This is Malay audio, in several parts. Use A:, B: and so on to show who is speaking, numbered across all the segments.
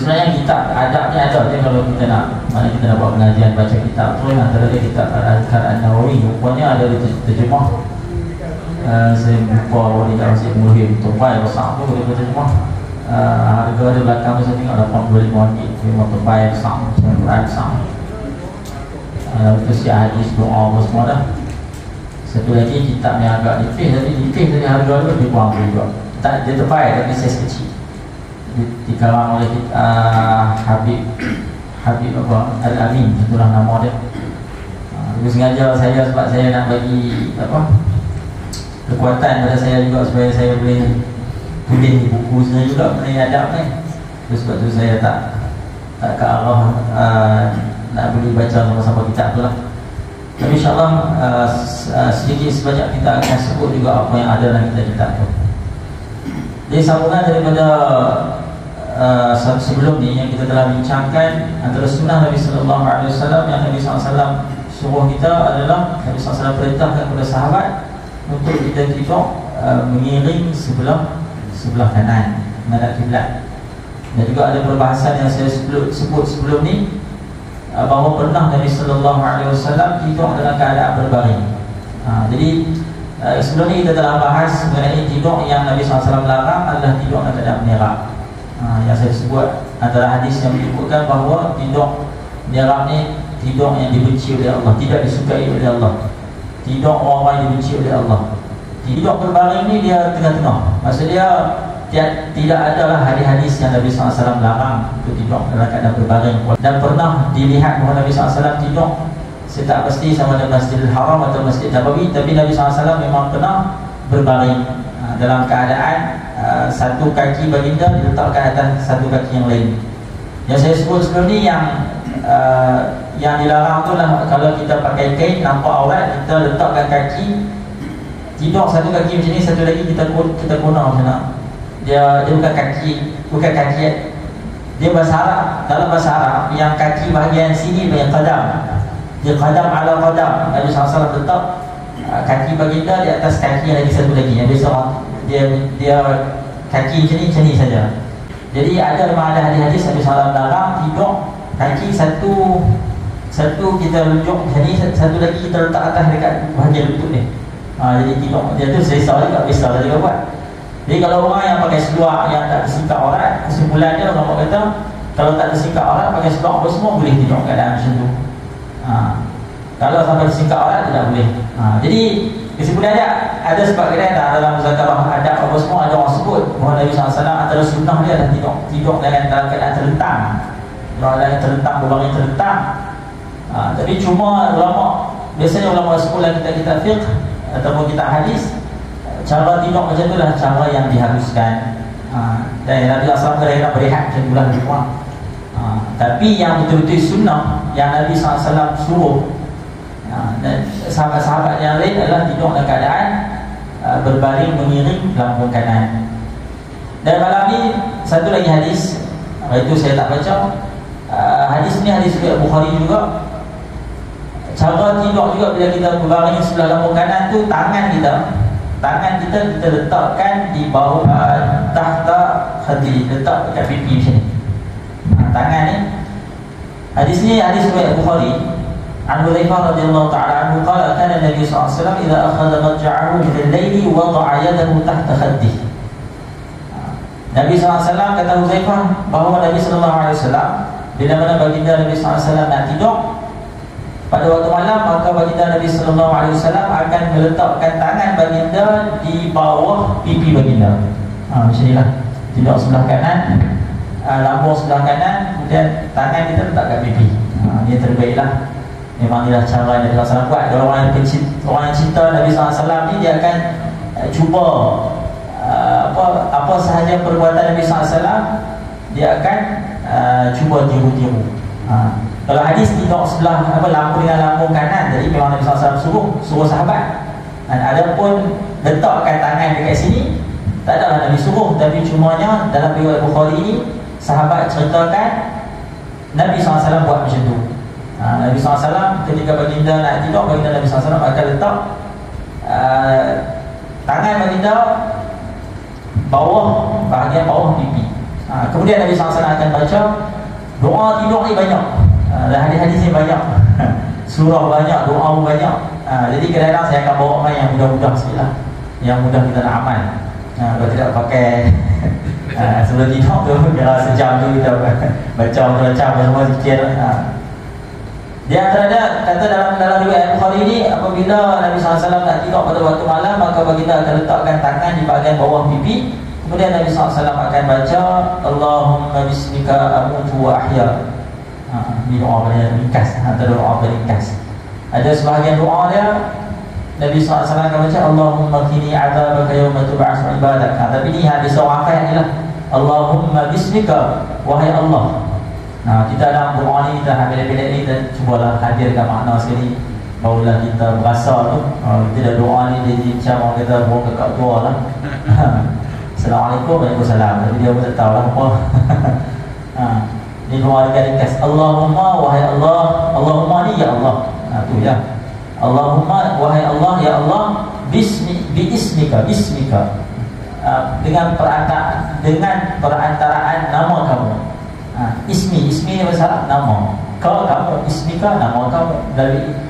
A: sebenarnya kitab adabnya ada. Jadi kalau kita nak, mana kita nak buat pengajian baca kitab tu, antara dia kitab Al-Adhkar An-Nawawi, rupanya ada terjemah. Saya lupa di dalam si Muhim Tupai besar tu dia terjemah. Harga dia belakang tu saya tengok dapat RM25. Dia Tupai besar, Quran besar. Itu si hadis doa apa semua dah. Satu lagi kitab yang agak nipis, tapi nipis tadi harga tu lebih kurang juga. Tak, dia Tupai tapi saiz kecil. Dikarang oleh Habib apa Al-Amin, itulah nama dia. Itu sengaja saya sebab saya nak bagi apa kekuatan pada saya juga supaya saya boleh tulis buku saya juga mengenai adab ni. Sebab tu saya tak ke arah nak boleh baca sama-sama kitab tu lah. Tapi insyaAllah sedikit sebanyak kita akan sebut juga apa yang ada dalam kitab tu. Jadi sambungan daripada sebelum ni yang kita telah bincangkan, antara sunnah Nabi SAW yang Nabi SAW suruh kita adalah Nabi SAW perintahkan kepada sahabat untuk kita tidak mengiring sebelah kanan menghadap kiblat. Dan juga ada perbahasan yang saya sebut sebelum ni, bahawa pernah Nabi SAW tidur dalam keadaan berbaring. Jadi sebelum ni kita telah bahas mengenai tidur yang Nabi SAW larang adalah tidur dalam keadaan menyerap. Yang saya sebut antara hadis yang menyebutkan bahawa tidur menyerap ni tidur yang dibenci oleh Allah, tidak disukai oleh Allah, tidur orang yang dibenci oleh Allah. Tidur berbaring ni dia tengah-tengah, maksudnya tidak adalah hadis-hadis yang Nabi SAW larang untuk tidur dalam keadaan berbaring. Dan pernah dilihat bahawa Nabi SAW tidur, saya tak pasti sama ada Masjidil Haram atau Masjid Nabawi, tapi Nabi SAW memang pernah berbaring dalam keadaan satu kaki baginda diletakkan atas satu kaki yang lain. Yang saya sebut sebelum ni yang dilarang tu lah, kalau kita pakai kain nampak aurat, kita letakkan kaki, tidur satu kaki macam ni, satu lagi kita guna macam mana. Dia bukan kaki, dia bahasa Arab. Dalam bahasa Arab yang kaki bahagian sini bahagian qadam, dia qadam ala qadam. Nabi SAW letak kaki baginda di atas kaki yang lagi satu lagi. Yang biasa dia kaki macam ni saja. Jadi memang ada hadis Nabi SAW larang tidur kaki satu kita runjuk macam ni, satu lagi kita letak atas dekat bahagian lutut ni. Jadi tidur dia tu selesa juga, biasa juga buat. Jadi kalau orang yang pakai seluar yang tak tersingkap aurat, kesimpulannya orang kata kalau tak tersingkap aurat pakai seluar apa semua boleh tidur keadaan macam tu. Kalau sampai tersingkap aurat tidak boleh. Jadi kesimpulannya ada sebab kedai dalam muzakarah adab apa semua, ada orang sebut bahawa Nabi SAW antara sunnah dia adalah tidur dalam keadaan terlentang. Kalau yang terlentang, berbaring terlentang. Tapi cuma biasanya ulama sebut dalam kitab fiqh ataupun kitab hadis, cara tidur macam itulah cara yang diharuskan. Dan Nabi SAW kena berehat macam itulah lebih kurang. Tapi yang betul-betul sunnah yang Nabi SAW suruh dan sahabat-sahabat yang lain adalah tidur dalam keadaan berbaring mengiring lambung kanan. Dan malam ni satu lagi hadis, itu saya tak baca. Hadis ni hadis Bukhari juga. Cara tidur juga bila kita berbaring sebelah lambung kanan tu, tangan kita letakkan di bawah tahta khadi, letak dekat pipi macam ni. Tangan ni. Hadis ni hadis riwayat Bukhari. An Hudzaifah radhiyallahu ta'ala anhu qala kana Nabi sallallahu alaihi wasallam idza akhadha madja'ahu min al-layli wada'a yadahu tahta khaddihi. Nabi sallallahu alaihi wasallam, kata Hudzaifah, bahawa Nabi sallallahu alaihi wasallam bila mana baginda Nabi sallallahu alaihi wasallam nak tidur pada waktu malam, maka baginda Nabi sallallahu alaihi wasallam akan meletakkan tangan baginda di bawah pipi baginda. Macam inilah. Tidur sebelah kanan, lambung sebelah kanan, kemudian tangan kita letak kat pipi. Ini terbaiklah. Memang inilah cara yang Nabi SAW buat. Kalau orang yang cinta Nabi SAW ni, dia akan cuba apa sahaja perbuatan Nabi SAW, dia akan cuba tiru-tiru. Kalau hadis tidur sebelah lambung dengan lambung kanan, jadi memang Nabi SAW suruh sahabat. Dan ada pun letakkan tangan dekat sini, tak adalah Nabi suruh, tapi cumanya dalam riwayat Bukhari ini sahabat ceritakan Nabi SAW buat macam tu. Nabi SAW ketika baginda nak tidur, baginda Nabi SAW akan letak tangan baginda bahagian bawah pipi. Kemudian Nabi SAW akan baca doa tidur ni banyak, dan hadis-hadis ni banyak, surah banyak, doa banyak. Jadi kadang-kadang saya akan bawa main yang mudah-mudah sikit lah, yang mudah kita nak amal. Kalau tidak pakai sebelum tidur tu, kalau sejam tu kita baca semua zikir. Di antaranya kata dalam riwayat Bukhari ini, apabila Nabi SAW nak tidur pada waktu malam, maka baginda akan letakkan tangan di bahagian bawah pipi. Kemudian Nabi SAW akan baca Allahumma bismika amutu wa ahya. Ini doa paling ringkas, antara doa paling ringkas. Ada sebahagian doa dia Nabi SAW akan baca Allahumma qini azabaka yawma tub'atsu ibadak. Tapi ni hadis wafat ni lah, Allahumma bismika, wahai Allah. Kita dalam doa ni, kita habis-habis ni, dan cubalah hadirkan makna sekali, barulah kita berasa tu. Kita doa ni jadi macam orang kata buang kekak tua lah. Assalamualaikum, waalaikumsalam, tapi dia pun tak tahu lah apa. Ni doa ringkas, Allahumma, wahai Allah. Allahumma ni ya Allah, tu ya. Allahumma, wahai Allah, ya Allah, bismika, dengan perantaraan nama kamu. Ismi ni bahasa nama. Kalau kamu, ismika, nama kamu.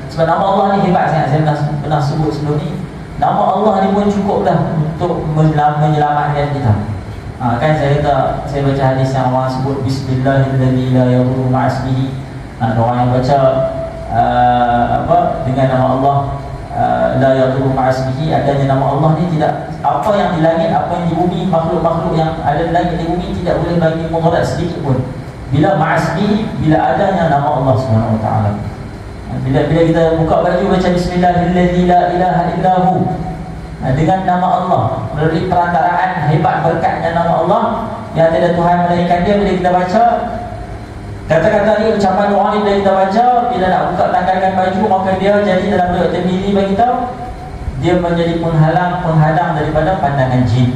A: Sebab nama Allah ni hebat sangat. Saya pernah sebut sebelum ni, nama Allah ni pun cukup dah untuk menyelamatkan kita. Kan saya baca hadis yang orang sebut Bismillahirrahmanirrahim la yadurru ma'asmihi. Orang yang baca dengan nama Allah, la yadurru ma'asmihi, adanya nama Allah ni tidak, apa yang di langit, apa yang di bumi, makhluk-makhluk yang ada di langit di bumi tidak boleh bagi mudarat sedikit pun. Bila ma'asmihi, bila adanya nama Allah Subhanahu wa taala. Bila kita buka baju baca Bismillahirrahmanirrahim la ilaha illahu, dengan nama Allah, melalui perantaraan hebat berkatnya nama Allah yang tiada Tuhan melainkan Dia. Bila kita baca kata-kata ni, ucapan doa ni, bila kita baca, bila nak buka tanggalkan baju, maka dia jadi dalam riwayat Tirmizi bagi tahu, dia menjadi penghadang daripada pandangan jin.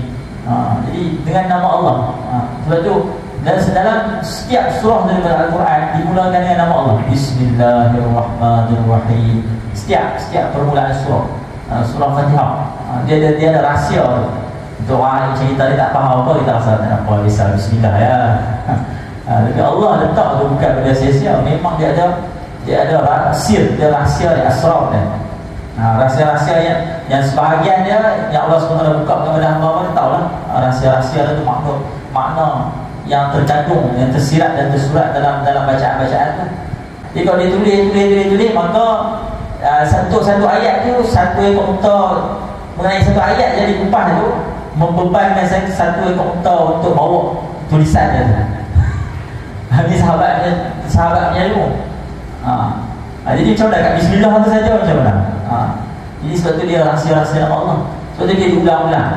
A: Jadi dengan nama Allah. Sebab tu dalam setiap surah daripada Al-Quran dimulakan dengan nama Allah. Bismillahirrahmanirrahim. Setiap permulaan surah Fatihah, dia ada rahsia. Doa cerita dia tak faham apa, kita rasa tak apa, bismillah ya. Tapi Allah letak tu bukan benda sia-sia. Memang dia ada rahsia, dia asrar dia. Rahsia-rahsia yang sebahagian dia yang Allah SWT buka kepada hamba, kita tahulah rahsia-rahsia itu makna yang terkandung, yang tersirat dan tersurat dalam bacaan-bacaan tu. Jadi kalau dia tulis, maka satu ayat tu, satu ekor unta mengenai satu ayat jadi kupas tu membebankan satu ekor unta untuk bawa tulisan dia tu. Ini sahabatnya dulu. Jadi macam mana kat Bismillah tu saja macam mana? Jadi sebab tu dia rahsia-rahsia nama Allah. Sebab tu dia diulang-ulang.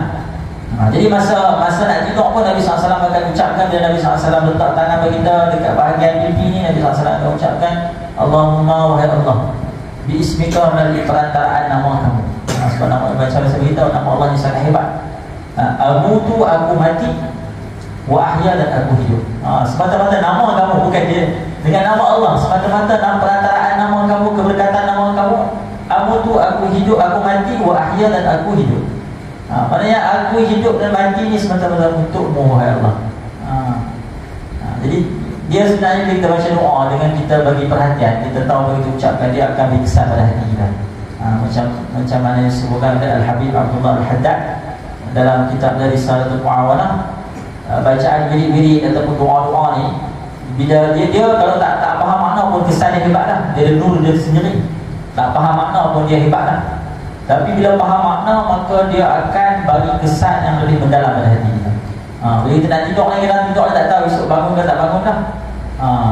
A: Jadi masa nak tidur pun Nabi SAW akan ucapkan, bila Nabi SAW letak tangan bagi kita dekat bahagian pipi ni, Nabi SAW akan ucapkan Allahumma, wahai Allah, biismika, melalui perantaraan nama kamu. Sebab nama baca bahasa kita, nama Allah ni sangat hebat. Amutu, aku mati, wa ahya, dan aku hidup. Semata-mata nama kamu, bukan dia. Dengan nama Allah, semata-mata perantaraan nama kamu, keberkatan nama kamu. Amutu, aku hidup, aku mati, wa ahya, dan aku hidup. Maknanya aku hidup dan mati ni semata-mata untukmu, wahai Allah. Jadi dia sebenarnya bila kita baca doa, dengan kita bagi perhatian, kita tahu begitu ucapkan, dia akan berkesan pada hati kita. Macam mana yang disebutkan oleh Al-Habib Abdullah Al-Haddad dalam kitab dari Risalatul Mu'awanah. Bacaan wirid-wirid ataupun doa-doa ni, bila dia kalau tak faham makna pun kesan dia hebat dah. Dia ada nur dia sendiri. Tak faham makna pun dia hebat dah. Tapi bila faham makna, maka dia akan bagi kesan yang lebih mendalam pada hati kita. Bila kita nak tidur, kita tidur tak tahu esok bangun ke tak bangun dah.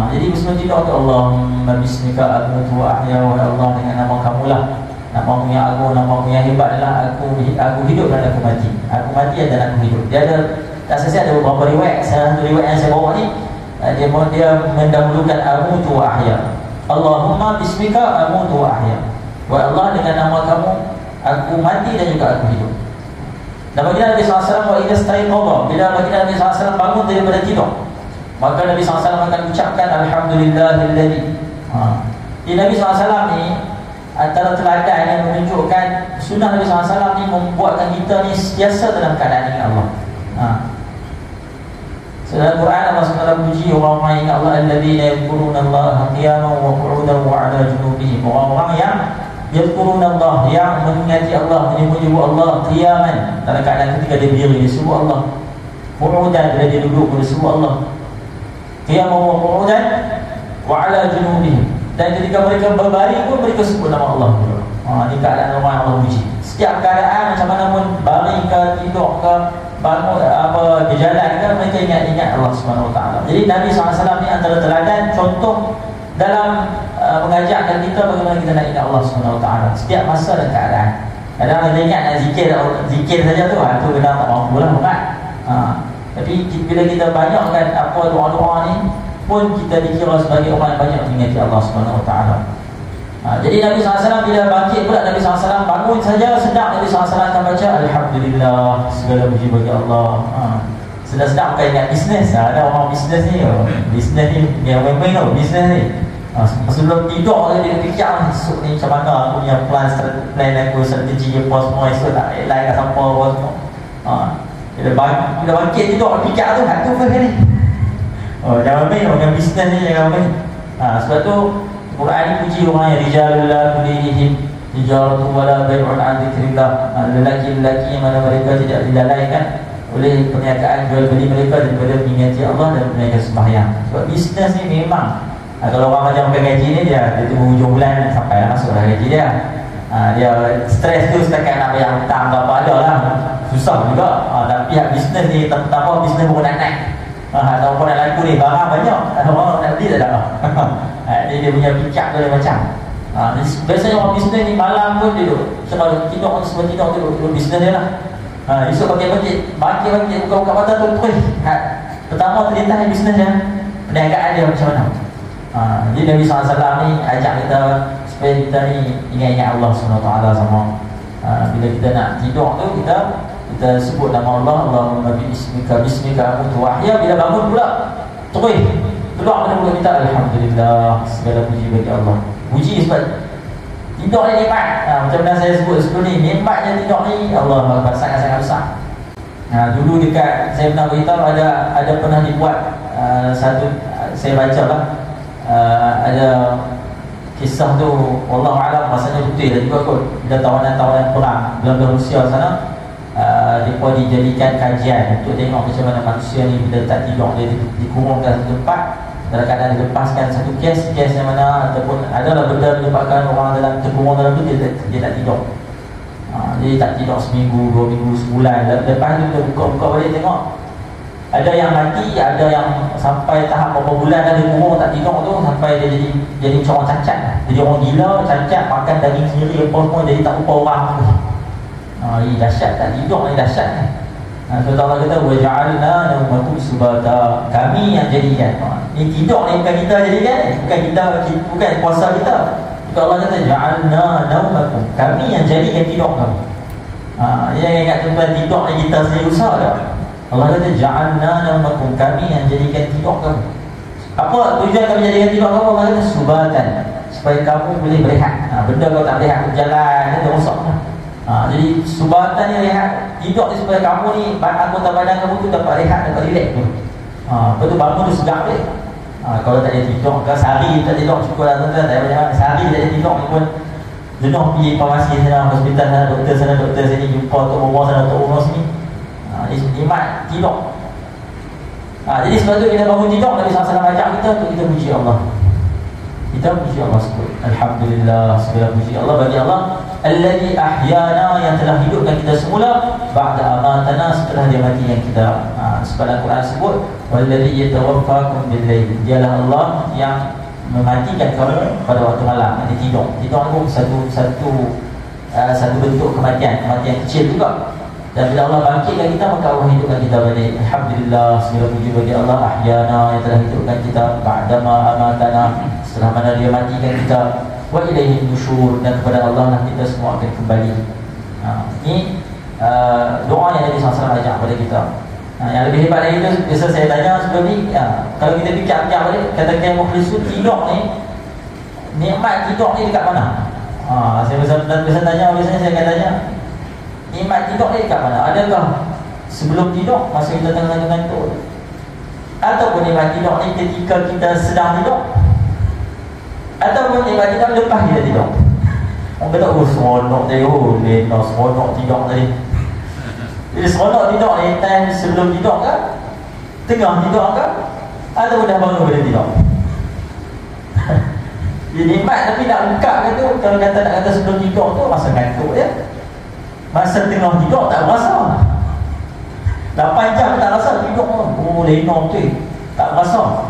A: Jadi sebelum tidur tu, Allahumma bismika amutu wa ahya, wahai Allah, dengan nama kamu lah, namamu yang agung, namamu yang hebat lah, aku hidup dan aku mati. Aku mati dan aku hidup. Dia ada, tak saya ada beberapa riwayat. Salah satu riwayat yang saya bawa ni, dia mendahulukan amutu wa ahya. Allahumma bismika amutu wa ahya, wahai Allah, dengan nama kamu aku mati dan juga aku hidup. Dan baginda Nabi SAW, wa idza staiqadha, bila baginda Nabi SAW bangun daripada tidur, maka Nabi SAW akan ucapkan alhamdulillahilladzi. Di Nabi SAW ni antara teladan yang menunjukkan sunnah Nabi SAW ni membuatkan kita ni sentiasa dalam keadaan dengan Allah. Dalam Quran Allah SWT puji orang-orang yang Allah alladzina yadhkuruna Allah qiyaman wa qu'udan wa 'ala junubihim. Orang-orang yang yadhkuruna Allah, yang mengingati Allah, menyebut Allah qiyaman, dalam keadaan ketika dia berdiri dia sebut Allah, qu'udan bila dia duduk dia sebut Allah, qiyaman wa qu'udan wa 'ala junubihim, dan ketika mereka berbaring pun mereka sebut nama Allah. Ini keadaan orang yang Allah puji. Setiap keadaan macam mana pun, baring ke, tidur ke, bangun apa berjalan ke, mereka ingat Allah Subhanahu Wa Taala. Jadi Nabi SAW ni antara teladan contoh dalam mengajarkan kita bagaimana kita nak ingat Allah Subhanahu Wa Taala setiap masa dan keadaan. Kadang kita ingat nak zikir saja tu, tu kadang tak mampu lah bukan. Tapi bila kita banyakkan apa doa-doa ni pun kita dikira sebagai orang yang banyak mengingati Allah Subhanahu Wa Taala. Jadi Nabi SAW bila bangkit pula, Nabi SAW bangun saja sedap, Nabi SAW akan baca Alhamdulillah, segala puji bagi Allah. Sedap-sedap bukan ingat bisnes. Ada orang bisnes ni, dia main-main tau bisnes ni. Sebelum tidur dia fikir esok ni macam mana aku punya plan aku, strategi apa semua, esok tak lain kat siapa apa semua. Bila bangkit tidur fikir tu, tu first kali. Jangan main dengan bisnes ni, jangan main. Sebab tu Quran ini puji orang yang rijalul la tulihim tijaratu wala bai'un an dzikrillah. Lelaki-lelaki yang mana mereka tidak dilalaikan oleh perniagaan jual beli mereka daripada mengingati Allah dan menunaikan sembahyang. Sebab bisnes ni memang kalau orang macam makan gaji ni dia tunggu hujung bulan sampai masuklah gaji dia. Dia stres tu setakat nak bayar hutang apa ada lah, susah juga. Dan pihak bisnes ni tanpa bisnes pun nak naik. Ataupun nak laku ni barang banyak, orang nak beli tak ada. Dia punya fikir tu macam biasanya orang bisnes ni malam pun dia duduk sebab tidur duduk bisnes dia lah. Esok bangkit buka mata tu pertama terlintas bisnes dia, perniagaan dia macam mana. Jadi Nabi SAW ni ajak kita supaya kita ni ingat-ingat Allah SWT sama. Bila kita nak tidur tu kita sebut nama Allah, Allahumma bismika amutu wa ahya. Bila bangun pula terus keluar pada mulut kita Alhamdulillah, segala puji bagi Allah. Puji sebab tidur ni nikmat. Macam mana saya sebut sebelum ni, nikmatnya tidur ni Allah sangat-sangat besar. Dulu dekat saya pernah beritahu ada pernah dibuat satu, saya baca lah, ada kisah tu wallahualam masanya betul dan juga kot. Bila tawanan-tawanan perang dalam Rusia sana, mereka dijadikan kajian untuk tengok macam mana manusia ni bila tak tidur dia dikurungkan satu tempat dalam keadaan dilepaskan satu kes yang mana ataupun adalah benda menyebabkan orang dalam terkurung dalam tu dia tak tidur. Jadi tak tidur seminggu, 2 minggu, sebulan. Lepas tu kita buka balik tengok ada yang mati, ada yang sampai tahap beberapa bulan dah dia kurung tak tidur tu sampai dia jadi macam orang cacat. Jadi orang gila, cacat, makan daging sendiri apa semua, jadi tak rupa orang. Ini dahsyat, tak tidur ni dahsyat ni. So Allah kata waja'alna nawmakum subata, kami yang jadikan. Ini tidur ni bukan kita jadikan, bukan kuasa kita. Allah kata ja'alna nawmakum, kami yang jadikan tidur kamu. Jangan ingat tuan tidur ni kita sendiri usaha tak. Allah kata ja'alna nawmakum, kami yang jadikan tidur kamu. Apa tujuan kami jadikan tidur kamu? Allah kata subatan, supaya kamu boleh berehat. Benda kau tak berehat berjalan dia rosak. Jadi subatan ni rehat, tidur ni supaya kamu ni anggota badan kamu tu dapat rehat, dapat relax tu. Lepas tu bangun tu sedap dia. Kalau tak ada tidur, kalau sehari tak tidur cukup lah tuan-tuan, tak payah sehari tak ada tidur ni pun jenuh pergi farmasi sana, hospital sana, doktor sini, jumpa tok rumah sana, tok rumah sini. Nikmat tidur. Jadi sebab tu bila bangun tidur, Nabi SAW ajak kita untuk kita puji Allah. Kita puji Allah sebut Alhamdulillah, segala puji Allah bagi Allah alladzi ahyana, yang telah hidupkan kita semula, ba'da amatana, setelah dia mati yang kita. Sebab Al-Quran sebut walladzi yatawaffakum bil-lail, dialah Allah yang mematikan kamu pada waktu malam, nanti tidur. Tidur itu satu bentuk kematian kecil juga. Dan bila Allah bangkitkan kita, maka Allah hidupkan kita balik. Alhamdulillah, segala puji bagi Allah ahyana, yang telah hidupkan kita ba'da amatana, setelah mana dia matikan kita, wa ilaihi nusyur, dan kepada Allah lah kita semua akan kembali. Ini doa yang Nabi SAW ajak kepada kita. Yang lebih hebat lagi itu, biasa saya tanya sebelum ni, kalau kita fikir balik, katakan mukhlisun, tidur ni, nikmat tidur ni dekat mana? Saya biasa tanya, biasanya saya akan tanya, nikmat tidur ni dekat mana? Adakah sebelum tidur, masa kita tengah ngantuk? Ataupun nikmat tidur ni ketika kita sedang tidur, ataupun nikmat tidur lepas kita tidur. Orang kata, oh seronok tadi, oh lena seronok tidur tadi. Jadi seronok tidur ni time sebelum tidur kan, tengah tidur kan, ataupun dah bangun bila tidur. Dia nikmat tapi nak buka ke tu, kalau kata nak kata sebelum tidur tu masa ngantuk je. Masa tengah tidur tak rasa. 8 jam tak rasa tidur. Oh lena tu tak rasa.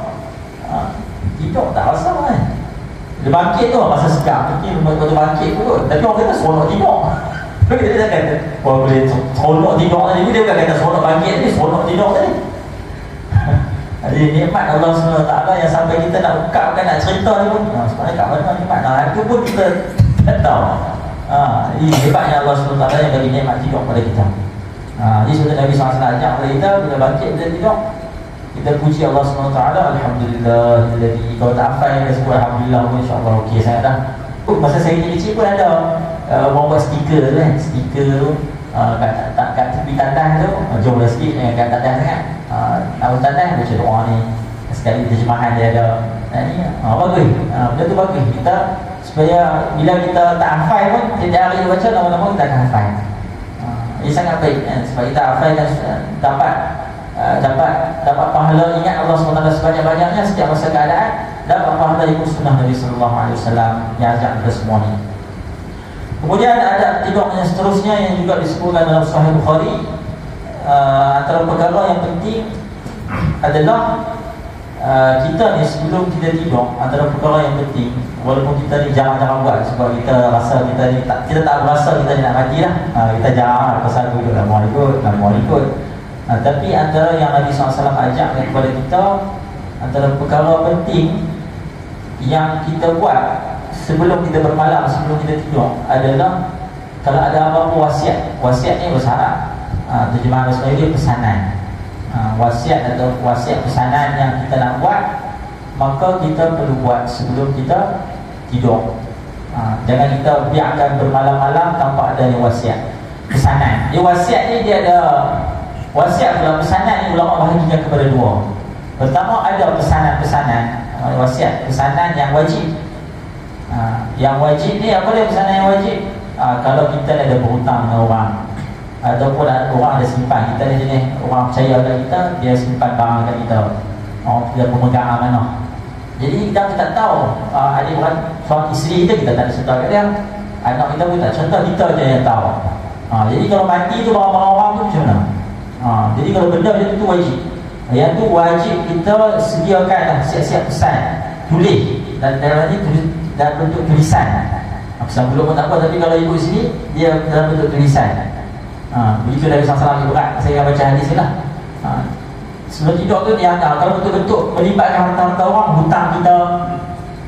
A: Tidur tak rasa kan. Dia bangkit tu masa segar. Mungkin waktu bangkit tu. Tapi orang kata seronok tidur. Tapi dia kata, oh boleh seronok tidur tadi. Dia bukan kata seronok bangkit tadi, seronok tidur tadi. Jadi nikmat Allah SWT yang sampai kita nak buka, bukan nak cerita ni pun sebenarnya kat mana nikmat itu pun kita tak tahu. Jadi hebatnya Allah SWT yang bagi nikmat tidur pada kita. Jadi sebenarnya Nabi SAW ajak kepada kita, bila bangkit kita tidur, kita puji Allah SWT. Alhamdulillah. Jadi kalau tak hafal kita sebut Alhamdulillah pun insyaAllah okey sangat dah. Masa saya kecil pun ada orang buat stiker tu kan. Stiker tu kat tepi tandas tu, jomlah sikit kat tandas sangat. Tahu tandas baca doa ni. Sekali terjemahan dia ada. Ni bagus. Benda tu bagus. Kita supaya bila kita tak hafal pun setiap hari baca lama-lama kita akan hafal. Ini sangat baik kan? Sebab kita hafal dan dapat pahala ingat Allah SWT sebanyak-banyaknya setiap masa keadaan, dapat pahala ikut sunnah Nabi SAW yang ajak kita semua ni. Kemudian ada tidur yang seterusnya yang juga disebutkan dalam Sahih Bukhari. Antara perkara yang penting adalah kita ni sebelum kita tidur, antara perkara yang penting, walaupun kita ni jarang-jarang buat sebab kita rasa kita ni kita tak berasa kita ni nak mati lah. Kita jarang pasal duduk nak mau ikut. Tapi antara yang Nabi SAW ajak kepada kita, antara perkara penting yang kita buat sebelum kita bermalam, sebelum kita tidur adalah kalau ada apa-apa wasiat. Wasiat ni bersyarat. Terjemahan bahasa Melayu dia pesanan. Wasiat atau wasiat pesanan yang kita nak buat, maka kita perlu buat sebelum kita tidur. Jangan kita biarkan bermalam-malam tanpa adanya wasiat pesanan. Dia wasiat ni dia ada wasiat pula pesanan ni ulama bahagikan kepada dua. Pertama ada pesanan-pesanan, wasiat pesanan yang wajib. Yang wajib ni apa dia pesanan yang wajib? Kalau kita ada berhutang dengan orang ataupun orang ada simpan, kita ni jenis orang percaya kat kita, dia simpan barang kat kita, dia pemegang amanah. Jadi kita tak tahu adik beradik suami isteri kita tak ada cerita kat dia, anak kita pun tak cerita, kita je yang tahu. Jadi kalau mati tu barang-barang orang tu macam mana? Jadi kalau benda macam tu wajib. Yang tu wajib kita sediakan lah, siap-siap pesan, tulis dan dalam ni tulis dalam bentuk tulisan. Pesan belum pun tak apa, tapi kalau ibu sini dia dalam bentuk tulisan. Begitu dari sasaran berat. Saya akan baca hadis ni lah. Sebelum tidur tu dia kalau betul-betul melibatkan harta-harta orang, hutang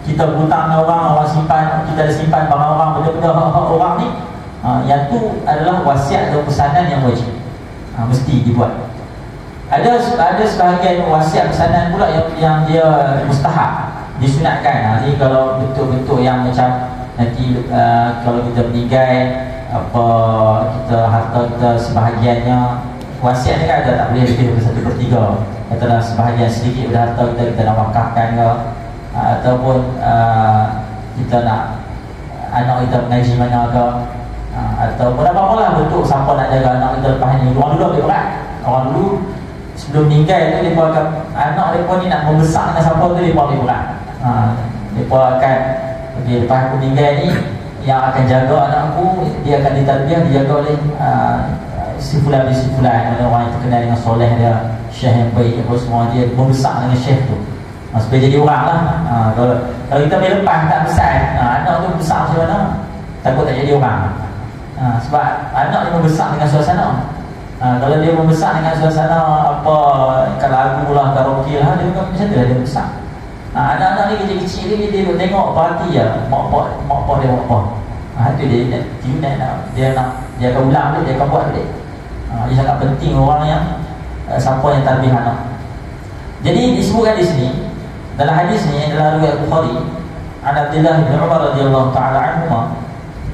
A: kita hutang orang simpan, kita ada simpan barang orang, benda-benda orang ni, yang tu adalah wasiat atau pesanan yang wajib, mesti dibuat. Ada sebahagian wasiat pesanan pula yang dia mustahab, disunatkan. Ni kalau betul-betul yang macam nanti kalau kita meninggal, apa kita harta kita sebahagiannya, wasiat ni kan ada tak boleh lebih daripada 1/3. Katalah sebahagian sedikit daripada harta kita nak wakafkan ke, ataupun kita nak anak kita mengaji mana ke, ataupun apa-apa lah bentuk siapa nak jaga anak kita lepas ni. Orang dulu lebih berat. Orang dulu sebelum meninggal tu dia akan, anak mereka ni nak membesar dengan siapa tu dia lebih berat. Mereka akan lepas aku meninggal ni, yang akan jaga anakku, dia akan ditarbiyah, dijaga oleh si fulan bin si fulan, orang yang terkenal dengan soleh dia, syekh yang baik, apa semua, dia membesar dengan syekh tu supaya jadi orang lah. Kalau kita boleh lepas tak besar, anak tu besar macam mana, takut tak jadi orang. Sebab anak dia membesar dengan suasana. Kalau dia membesar dengan suasana apa, kalau lagu lah, karaoke lah, dia bukan macam tu lah, dia besar. Anak-anak ni kecil-kecil ni dia tengok parti ya, mak pak dia buat apa. Itu dia akan ulang dia akan buat balik. Dia sangat penting orang yang siapa yang tarbiyah anak. Jadi disebutkan di sini dalam hadis ni adalah riwayat Bukhari, an Abdullah bin Umar radhiyallahu taala anhuma,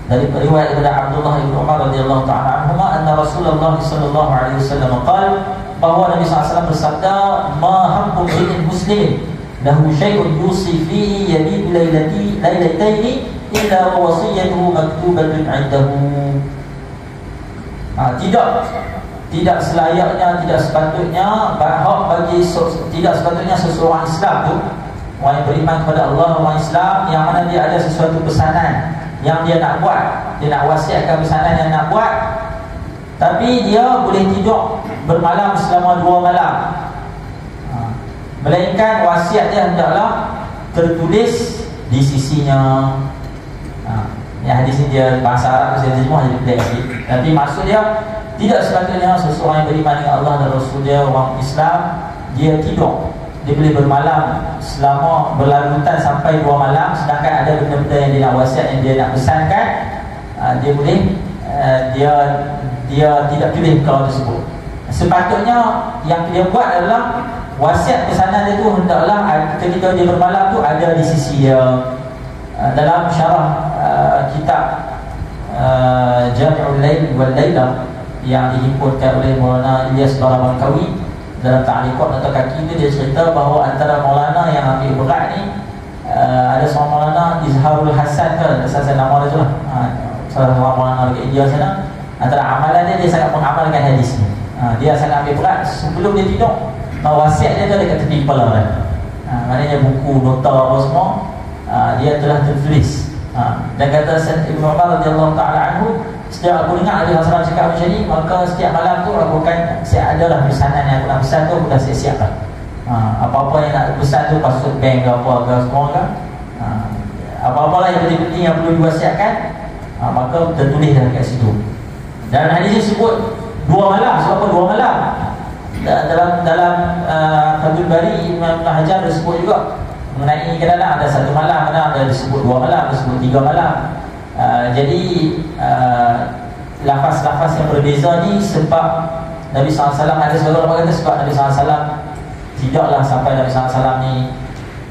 A: dari riwayat daripada Abdullah bin Umar radhiyallahu taala anhuma, anna Rasulullah sallallahu alaihi wasallam qala bahawa Nabi SAW bersabda, ma haqqu imri'in muslimin lahu syai'un yusi fihi yabitu lailataini illa wa wasiyatuhu maktubatun 'indahu. Tidak selayaknya, tidak sepatutnya tidak sepatutnya seseorang Islam tu, orang yang beriman kepada Allah, orang Islam yang mana dia ada sesuatu pesanan yang dia nak buat, dia nak wasiatkan pesanan yang nak buat, tapi dia boleh tidur bermalam selama 2 malam, melainkan wasiat dia hendaklah tertulis di sisinya. Yang hadis ni dia bahasa Arab, saya terjemah jadi pelik sikit. Tapi maksud dia, tidak sepatutnya seseorang yang beriman dengan Allah dan Rasul dia, orang Islam, dia tidur, dia boleh bermalam selama berlarutan sampai 2 malam, sedangkan ada benda-benda yang dia nak wasiat, yang dia nak pesankan, dia boleh dia tidak tulis perkara tersebut. Sepatutnya yang dia buat adalah wasiat pesanan dia tu hendaklah ketika dia bermalam tu ada di sisi dia. Dalam syarah kitab Jami'ul Lail wal Lailah yang dihimpunkan oleh Maulana Ilyas Barabankawi, dalam ta'liqat atau kaki itu dia cerita bahawa antara Maulana yang ambil berat ni, ada seorang Maulana Izharul Hasan ke, asal nama dia tu lah, salah seorang Maulana dekat India sana. Antara amalan dia sangat mengamalkan hadis ni. Dia sangat ambil berat sebelum dia tidur, wasiat dia tu dekat tepi kepala dia. Maknanya buku, nota apa semua dia telah tertulis. Dan kata Ibn Umar radhiyallahu ta'ala anhu, setiap aku dengar Nabi SAW cakap macam ni, maka setiap malam tu aku akan, saya adalah pesanan yang aku nak pesan tu, aku dah siap-siapkan. Apa-apa yang nak pesan tu, password bank ke apa ke semua kan, apa-apa lah yang penting-penting yang perlu diwasiatkan, maka tertulis dah kat situ. Dan hadis disebut 2 malam. Sebab apa 2 malam? Dalam Fathul Bari, Imam Ibn Hajar disebut juga mengenai kadang-kadang ada 1 malam, kadang ada disebut 2 malam, disebut 3 malam. Jadi lafaz-lafaz yang berbeza ni sebab Nabi SAW, ada sebagian orang kata sebab Nabi SAW tidaklah sampai Nabi SAW ni,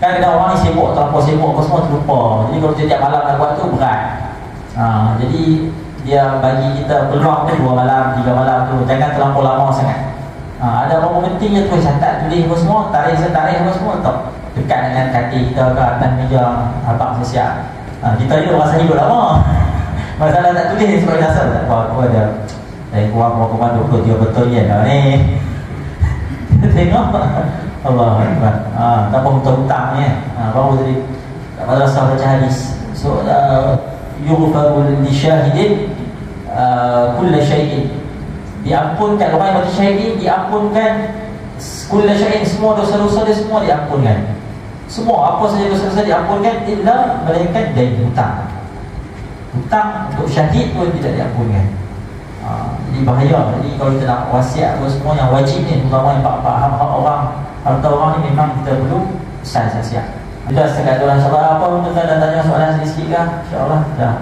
A: kan kadang orang ni sibuk, terlampau sibuk apa semua, terlupa. Jadi kalau tiap malam nak buat tu berat. Jadi dia bagi kita peluang tu 2 malam, 3 malam tu, jangan terlampau lama sangat. Ada apa-apa penting dia tu catat, tulis apa semua, tarikh apa semua, tak dekat dengan kaki kita ke atas meja, abang siap. Kita hidup masa hidup lama. Masalah tak tulis sebab dasar tak apa dia. Dari kurang berapa 23 betul je dah ni. Tengok Allah Akbar. Tak apa hutang-hutang ni baru tadi madrasah baca hadis. So yughfaru li syahidin kulla syai'in. Diampunkan orang yang mati syahid, diampunkan kulla syai'in, semua dosa-dosa dia semua diampunkan. Semua apa saja dosa-dosa diampunkan, illa melainkan dain hutang. Hutang untuk syahid pun tidak diampunkan. Jadi bahaya. Jadi kalau kita nak wasiat apa semua yang wajib ni, terutama yang faham hak orang, harta orang ni, memang kita perlu siap-siap. Kita setakat tu lah. InsyaAllah apa pun tuan-tuan dan tanya soalan sikit-sikit kah? InsyaAllah dah.